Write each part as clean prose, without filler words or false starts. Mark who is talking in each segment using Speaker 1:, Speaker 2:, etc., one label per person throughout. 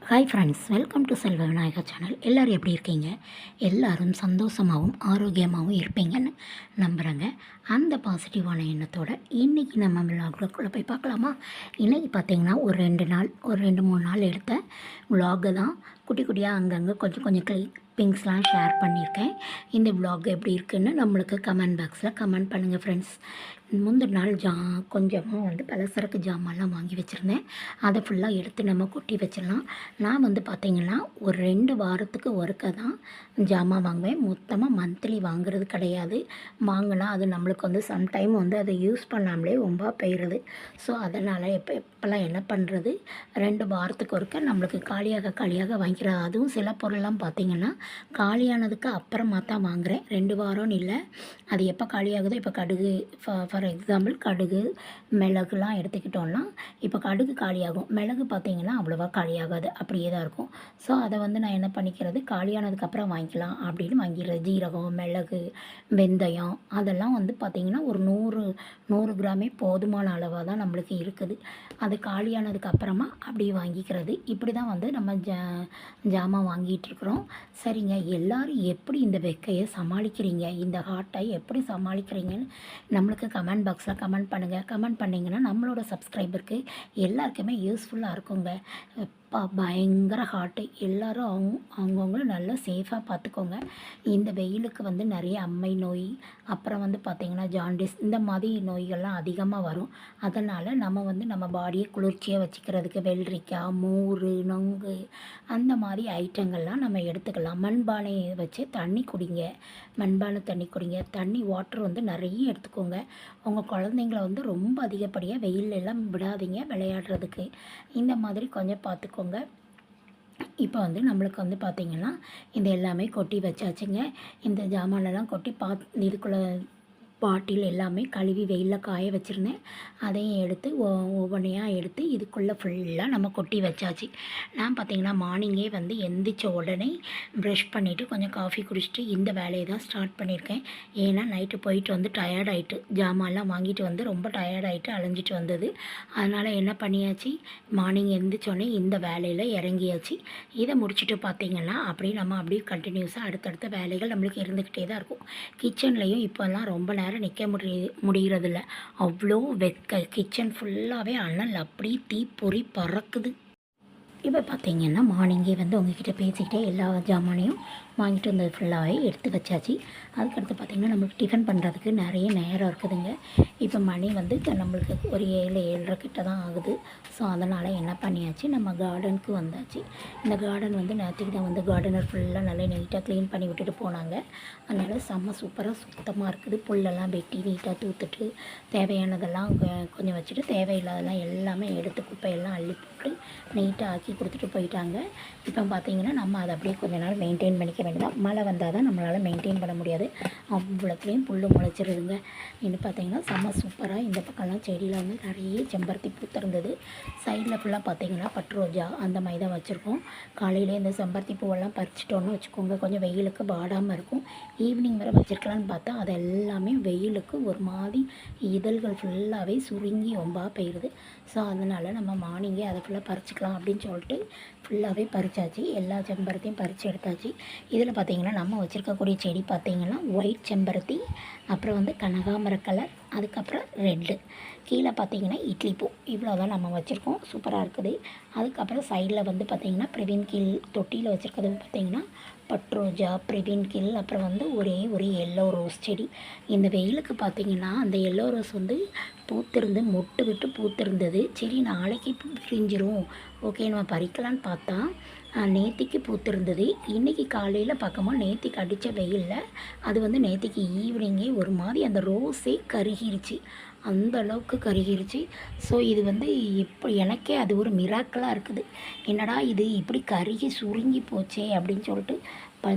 Speaker 1: Hi friends, welcome to செல்வ Vinayaka channel. எல்லோரும் எப்படி இருக்கீங்க? எல்லோரும் சந்தோஷமாகவும் ஆரோக்கியமாகவும் இருப்பீங்கன்னு நம்புகிறேங்க. அந்த பாசிட்டிவான எண்ணத்தோடு இன்றைக்கி நம்ம விலாகுக்குள்ளே போய் பார்க்கலாமா? இன்றைக்கி பார்த்திங்கன்னா ஒரு 2-3 நாள் எடுத்த விலாகு தான். குட்டி குட்டியாக அங்கங்கே கொஞ்சம் கொஞ்சம் கிளிப்பிங்ஸ்லாம் ஷேர் பண்ணியிருக்கேன். இந்த விலாக் எப்படி இருக்குதுன்னு நம்மளுக்கு கமெண்ட் பாக்ஸில் கமெண்ட் பண்ணுங்கள் ஃப்ரெண்ட்ஸ். முந்தின நாள் கொஞ்சமாக பலசரக்கு ஜாமான்லாம் வாங்கி வச்சுருந்தேன். அதை ஃபுல்லாக எடுத்து நம்ம கொட்டி வச்சிடலாம். நான் பார்த்திங்கன்னா ஒரு 2 வாரத்துக்கு ஒருக்க தான் ஜாமான் வாங்குவேன். மொத்தமாக மந்த்லி வாங்குறது கிடையாது. வாங்கினா அது நம்மளுக்கு சம்டைம் அதை யூஸ் பண்ணாமலே ரொம்ப போயிடுது. ஸோ அதனால் இப்போல்லாம் என்ன பண்ணுறது, 2 வாரத்துக்கு ஒருக்க நம்மளுக்கு காலியாக வாங்கிக்கிறது. அதுவும் சில பொருள்லாம் பார்த்திங்கன்னா காலியானதுக்கு அப்புறமா தான் வாங்குகிறேன். 2 வாரம்னு இல்லை, அது எப்போ காலியாகுதோ. இப்போ கடுகு ஃபார் எக்ஸாம்பிள் கடுகு மிளகுலாம் எடுத்துக்கிட்டோம்னா, இப்போ கடுகு காலியாகும், மிளகு பார்த்திங்கன்னா அவ்வளோவா காலியாகாது, அப்படியே தான் இருக்கும். ஸோ அதை நான் என்ன பண்ணிக்கிறது, காலியானதுக்கப்புறம் வாங்கிக்கலாம் அப்படின்னு வாங்கிடுறது. ஜீரகம், மிளகு, வெந்தயம் அதெல்லாம் பார்த்திங்கன்னா ஒரு 100 கிராமே போதுமான அளவாக தான் நம்மளுக்கு இருக்குது. அது காலியானதுக்கப்புறமா அப்படியே வாங்கிக்கிறது. இப்படி தான் நம்ம ஜாமான் வாங்கிட்டுருக்குறோம். சரிங்க, எல்லோரும் எப்படி இந்த வெக்கையை சமாளிக்கிறீங்க, இந்த ஹாட்டை எப்படி சமாளிக்கிறீங்கன்னு நம்மளுக்கு கமெண்ட் பாக்ஸில் கமெண்ட் பண்ணுங்கள். கமெண்ட் பண்ணிங்கன்னா நம்மளோட சப்ஸ்கிரைபருக்கு எல்லாருக்குமே யூஸ்ஃபுல்லாக இருக்குங்க. பயங்கர ஹாட்டு. எல்லோரும் அவங்கவுங்கள நல்லா சேஃபாக பார்த்துக்கோங்க. இந்த வெயிலுக்கு நிறைய அம்மை நோய், அப்புறம் பார்த்திங்கன்னா ஜாண்டிஸ், இந்த மாதிரி நோய்கள்லாம் அதிகமாக வரும். அதனால் நம்ம நம்ம பாடியை குளிர்ச்சியாக வச்சுக்கிறதுக்கு வெள்ளரிக்காய், மோர், நொங்கு அந்த மாதிரி ஐட்டங்கள்லாம் நம்ம எடுத்துக்கலாம். மண்பானையை வச்சு தண்ணி குடிங்க, மண்பானை தண்ணி குடிங்க. தண்ணி வாட்டர் நிறைய எடுத்துக்கோங்க. உங்கள் குழந்தைங்கள ரொம்ப அதிகப்படியாக வெயிலெல்லாம் விடாதீங்க விளையாடுறதுக்கு. இந்த மாதிரி கொஞ்சம் பார்த்துக்கோங்க. இப்போ நம்மளுக்கு பார்த்திங்கன்னா இந்த எல்லாமே கொட்டி வச்சாச்சுங்க. இந்த ஜாமானெல்லாம் கொட்டி இதுக்குள்ளே பாட்டில் எல்லாமே கழுவி வெயிலில் காய வச்சுருந்தேன். அதையும் எடுத்து ஒவ்வொன்றையாக எடுத்து இதுக்குள்ளே ஃபுல்லாக நம்ம கொட்டி வச்சாச்சு. நான் பார்த்திங்கன்னா மார்னிங்கே எந்திரிச்ச உடனே ப்ரஷ் பண்ணிவிட்டு கொஞ்சம் காஃபி குடிச்சிட்டு இந்த வேலையை தான் ஸ்டார்ட் பண்ணியிருக்கேன். ஏன்னா நைட்டு போயிட்டு டயர்டாயிட்டு, ஜாமான்லாம் வாங்கிட்டு ரொம்ப டயர்டாயிட்டு அலைஞ்சிட்டு வந்தது. அதனால் என்ன பண்ணியாச்சு, மார்னிங் எந்திரிச்சோடனே இந்த வேலையில் இறங்கியாச்சு. இதை முடிச்சுட்டு பார்த்திங்கன்னா அப்படியே கண்டினியூஸாக அடுத்தடுத்த வேலைகள் நம்மளுக்கு இருந்துக்கிட்டே தான் இருக்கும். கிச்சன்லேயும் இப்போல்லாம் ரொம்ப நேரம் நிற்க முடிகிறதில்ல, அவ்வளோ வெக்க. கிச்சன் ஃபுல்லாகவே அனல், அப்படி தீப்பொறி பறக்குது. இப்போ பார்த்திங்கன்னா மார்னிங்கே உங்ககிட்ட பேசிக்கிட்டே எல்லா ஜாமானையும் வாங்கிட்டு வந்தது ஃபுல்லாகவே எடுத்து வச்சாச்சு. அதுக்கடுத்து பார்த்திங்கன்னா நம்மளுக்கு டிஃபன் பண்ணுறதுக்கு நிறைய நேரம் இருக்குதுங்க. இப்போ மணி நம்மளுக்கு ஒரு 7-7:30 கிட்ட தான் ஆகுது. ஸோ அதனால் என்ன பண்ணியாச்சு, நம்ம கார்டனுக்கு வந்தாச்சு. இந்த கார்டன் நேற்றுக்கு தான் கார்டனர் ஃபுல்லாக நல்லா நீட்டாக க்ளீன் பண்ணி விட்டுட்டு போனாங்க. அதனால் செம்ம சூப்பராக சுத்தமாக இருக்குது. புல்லெல்லாம் வெட்டி நீட்டாக தூத்துட்டு தேவையானதெல்லாம் கொஞ்சம் வச்சுட்டு தேவையில்லாதெல்லாம் எல்லாமே எடுத்து குப்பையெல்லாம் அள்ளி போட்டு நீட்டாக ஆக்கி கொடுத்துட்டு போயிட்டாங்க. இப்போ பார்த்திங்கன்னா நம்ம அதை அப்படியே கொஞ்ச நாள் மெயின்டைன் பண்ணிக்க வேண்டியதான். மழை வந்தால் தான் நம்மளால் மெயின்டைன் பண்ண முடியாது. அவ்வளோத்துலேயும் புல் முளைச்சிருதுங்க. இன்னும் பார்த்திங்கன்னா செம்ம சூப்பராக இந்த பக்கம்லாம் செடியில் நிறைய செம்பருத்தி பூத்திருந்தது. சைடில் ஃபுல்லாக பார்த்திங்கன்னா பட்ரோஜா அந்த மாதிரி தான் வச்சுருக்கோம். காலையிலே இந்த செம்பருத்தி பூவெல்லாம் பறிச்சிட்டோன்னு வச்சுக்கோங்க, கொஞ்சம் வெயிலுக்கு வாடாமல் இருக்கும். ஈவினிங் வரை வச்சுருக்கலான்னு பார்த்தா அது எல்லாமே வெயிலுக்கு ஒரு மாதிரி இதழ்கள் ஃபுல்லாகவே சுருங்கி ரொம்ப போயிடுது. ஸோ அதனால் நம்ம மார்னிங்கே அதை ஃபுல்லாக பறிச்சிக்கலாம் அப்படின்னு சொல்லிட்டு ஃபுல்லாகவே பறிச்சாச்சு. எல்லா செம்பருத்தியும் பறித்து எடுத்தாச்சு. இதில் பார்த்திங்கன்னா நம்ம வச்சுருக்கக்கூடிய செடி பார்த்திங்கன்னா ஒயிட் செம்பருத்தி, அப்புறம் கனகாமர கலர், அதுக்கப்புறம் ரெட்டு, கீழே பார்த்திங்கன்னா இட்லி பூ. இவ்வளோ தான் நம்ம வச்சுருக்கோம். சூப்பராக இருக்குது. அதுக்கப்புறம் சைடில் பார்த்திங்கன்னா பிரவீன் கீழ் தொட்டியில் வச்சுருக்கிறது பார்த்திங்கன்னா பட்ரோஜா, பிரவீன் கீழ், அப்புறம் ஒரே ஒரு எல்லோ ரோஸ் செடி. இந்த வெயிலுக்கு பார்த்திங்கன்னா அந்த எல்லோ ரோஸ் பூத்திருந்து மொட்டு விட்டு பூத்திருந்தது. சரி நாளைக்கு விரிஞ்சிரும், ஓகே நம்ம பறிக்கலான்னு பார்த்தா நேத்திக்கு பூத்திருந்தது. இன்றைக்கி காலையில் பார்க்கும்போது நேத்திக்கு அடித்த வெயிலில் அது நேத்திக்கு ஈவினிங்கே ஒரு மாதிரி அந்த ரோஸே கருகிருச்சு, அந்த அளவுக்கு கருகிருச்சு. ஸோ இது இப்போ எனக்கே அது ஒரு மிராக்கலாக இருக்குது. என்னடா இது இப்படி கருகி சுருங்கி போச்சே அப்படின்னு சொல்லிட்டு.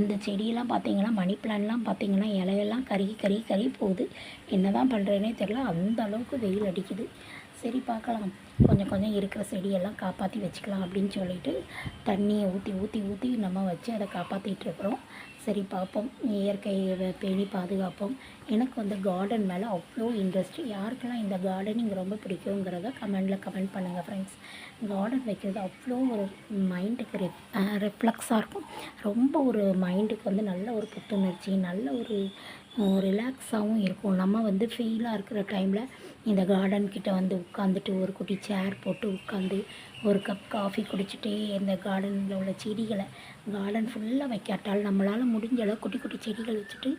Speaker 1: இந்த செடியெல்லாம் பார்த்திங்கன்னா மணி பிளான்லாம் பார்த்திங்கன்னா இலையெல்லாம் கருகி போகுது. என்ன தான் பண்ணுறேனே தெரியல, அந்த அளவுக்கு வெயில் அடிக்குது. சரி பார்க்கலாம். கொஞ்சம் கொஞ்சம் இருக்கிற செடியெல்லாம் காப்பாற்றி வச்சுக்கலாம் அப்படின்னு சொல்லிட்டு தண்ணியை ஊற்றி ஊற்றி ஊற்றி நம்ம வச்சு அதை காப்பாற்றிட்டுருக்குறோம். சரி பார்ப்போம், இயற்கையை பேணி பாதுகாப்போம். எனக்கு வந்து கார்டன் மேலே அவ்வளோ இன்ட்ரெஸ்ட். யாருக்கெல்லாம் இந்த கார்டனிங் ரொம்ப பிடிக்குங்கிறத கமெண்ட் பண்ணுங்கள் ஃப்ரெண்ட்ஸ். கார்டன் வைக்கிறது அவ்வளோ ஒரு மைண்டுக்கு ரிஃப்ளெக்ஸாக இருக்கும். ரொம்ப ஒரு மைண்டுக்கு வந்து நல்ல ஒரு புத்துணர்ச்சி, நல்ல ஒரு ரிலாக்ஸாகவும் இருக்கும். நம்ம வந்து ஃபீலாக இருக்கிற டைமில் இந்த கார்டன்கிட்ட வந்து உட்காந்துட்டு ஒரு குட்டி சேர் போட்டு உட்காந்து ஒரு கப் காஃபி குடிச்சிட்டே இந்த கார்டனில் உள்ள செடிகளை, கார்டன் ஃபுல்லாக வைக்காட்டால் நம்மளால் முடிஞ்ச அளவு குட்டி குட்டி செடிகள் வச்சுட்டு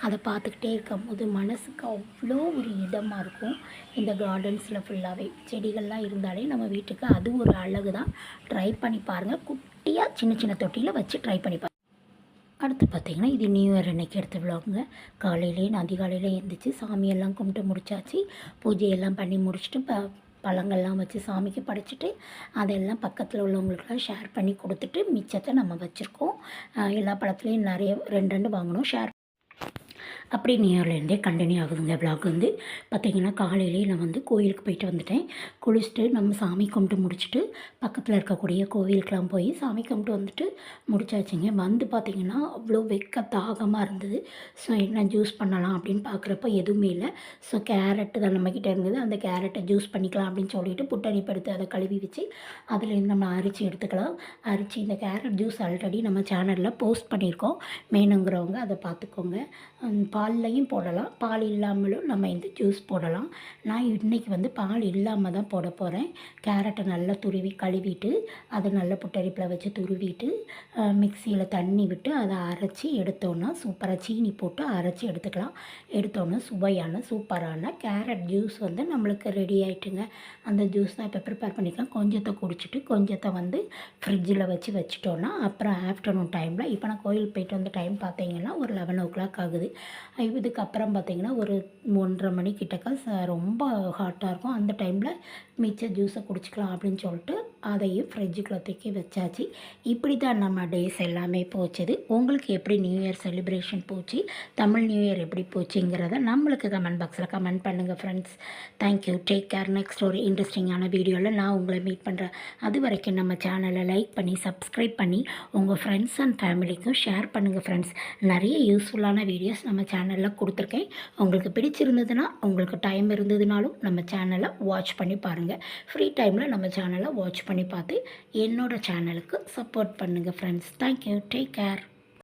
Speaker 1: அதை பார்த்துக்கிட்டே இருக்கும்போது மனதுக்கு அவ்வளோ ஒரு இதமாக இருக்கும். இந்த கார்டன்ஸில் ஃபுல்லாகவே செடிகள்லாம் இருந்தாலே நம்ம வீட்டுக்கு அது ஒரு அழகு தான். ட்ரை பண்ணி பாருங்கள். குட்டியாக சின்ன சின்ன தொட்டியில் வச்சு ட்ரை பண்ணி பாருங்கள். அடுத்து பார்த்திங்கன்னா இது நியூ இயர் அன்றைக்கி எடுத்த விலாகுங்க. காலையிலே நான் அதிகாலையில் எழுந்திரிச்சு சாமியெல்லாம் கும்பிட்டு முடிச்சாச்சு. பூஜையெல்லாம் பண்ணி முடிச்சுட்டு பழங்கள்லாம் வச்சு சாமிக்கு படைச்சிட்டு அதெல்லாம் பக்கத்தில் உள்ளவங்களுக்கெல்லாம் ஷேர் பண்ணி கொடுத்துட்டு மிச்சத்தை நம்ம வச்சுருக்கோம். எல்லா பழத்துலேயும் நிறைய 2 வாங்கினோம். ஷேர் அப்படி நியூ இயர்லேருந்தே கண்டினியூ ஆகுதுங்க விலாக் வந்து. பார்த்திங்கன்னா காலையிலே நான் வந்து கோயிலுக்கு போயிட்டு வந்துட்டேன். குளிச்சுட்டு நம்ம சாமி கும்பிட்டு முடிச்சுட்டு பக்கத்தில் இருக்கக்கூடிய கோவிலுக்கெலாம் போய் சாமி கும்பிட்டு வந்துட்டு முடிச்சாச்சுங்க. வந்து பார்த்திங்கன்னா அவ்வளோ தாகமாக இருந்தது. ஸோ என்ன ஜூஸ் பண்ணலாம் அப்படின்னு பார்க்குறப்ப எதுவுமே இல்லை. ஸோ கேரட்டு தான் நம்மக்கிட்ட இருந்தது. அந்த கேரட்டை ஜூஸ் பண்ணிக்கலாம் அப்படின்னு சொல்லிட்டு புட்டரிப்பு எடுத்து அதை கழுவி வச்சு அதுலேருந்து நம்ம அரிச்சு எடுத்துக்கலாம். அரிச்சு இந்த கேரட் ஜூஸ் ஆல்ரெடி நம்ம சேனலில் போஸ்ட் பண்ணியிருக்கோம். வேணுங்கிறவங்க அதை பார்த்துக்கோங்க. பால்லையும் போடலாம், பால் இல்லாமலும் நம்ம இந்த ஜூஸ் போடலாம். நான் இன்றைக்கி வந்து பால் இல்லாமல் தான் போட போகிறேன். கேரட்டை நல்லா துருவி கழுவிட்டு அதை நல்லா புட்டரிப்பில் வச்சு துருவிட்டு மிக்சியில் தண்ணி விட்டு அதை அரைச்சி எடுத்தோன்னா சூப்பராக சீனி போட்டு அரைச்சி எடுத்துக்கலாம். எடுத்தோன்னா சுவையான சூப்பரான கேரட் ஜூஸ் வந்து நம்மளுக்கு ரெடி ஆகிட்டுங்க. அந்த ஜூஸ் தான் இப்போ ப்ரிப்பேர் பண்ணிக்கலாம். கொஞ்சத்தை குடிச்சிட்டு கொஞ்சத்தை வந்து ஃப்ரிட்ஜில் வச்சுட்டோன்னா அப்புறம் ஆஃப்டர்நூன் டைமில் இப்போ நான் கோயில் போயிட்டு வந்த டைம் பார்த்தீங்கன்னா ஒரு 11 ஆகுது. இதுக்கப்புறம் பார்த்திங்கன்னா ஒரு 1:30 மணி கிட்டக்க ரொம்ப ஹாட்டாக இருக்கும். அந்த டைமில் மிச்ச ஜூஸை குடிச்சிக்கலாம் அப்படின்னு சொல்லிட்டு அதையும் ஃப்ரிட்ஜுக்குள்ளே தூக்கி வச்சாச்சு. இப்படி தான் நம்ம டேஸ் எல்லாமே போச்சுது. உங்களுக்கு எப்படி நியூ இயர் செலிப்ரேஷன் போச்சு, தமிழ் நியூ இயர் எப்படி போச்சுங்கிறத நம்மளுக்கு கமெண்ட் பாக்ஸில் கமெண்ட் பண்ணுங்கள் friends. Thank you, take care. Next ஒரு இன்ட்ரெஸ்டிங்கான வீடியோவில் நான் உங்களை மீட் பண்ணுறேன். அது வரைக்கும் நம்ம சேனலை லைக் பண்ணி சப்ஸ்கிரைப் பண்ணி உங்கள் ஃப்ரெண்ட்ஸ் அண்ட் ஃபேமிலிக்கும் ஷேர் பண்ணுங்கள் ஃப்ரெண்ட்ஸ். நிறைய யூஸ்ஃபுல்லான வீடியோஸ் நம்ம சேனலில் கொடுத்துருக்கேன். உங்களுக்கு பிடிச்சிருந்ததுன்னா, உங்களுக்கு டைம் இருந்ததுனாலும் நம்ம சேனலை வாட்ச் பண்ணி பாருங்கள். ஃப்ரீ டைமில் நம்ம சேனலை வாட்ச் பண்ணி பார்த்து என்னோடய சேனலுக்கு சப்போர்ட் பண்ணுங்கள் ஃப்ரெண்ட்ஸ். Thank you, take care.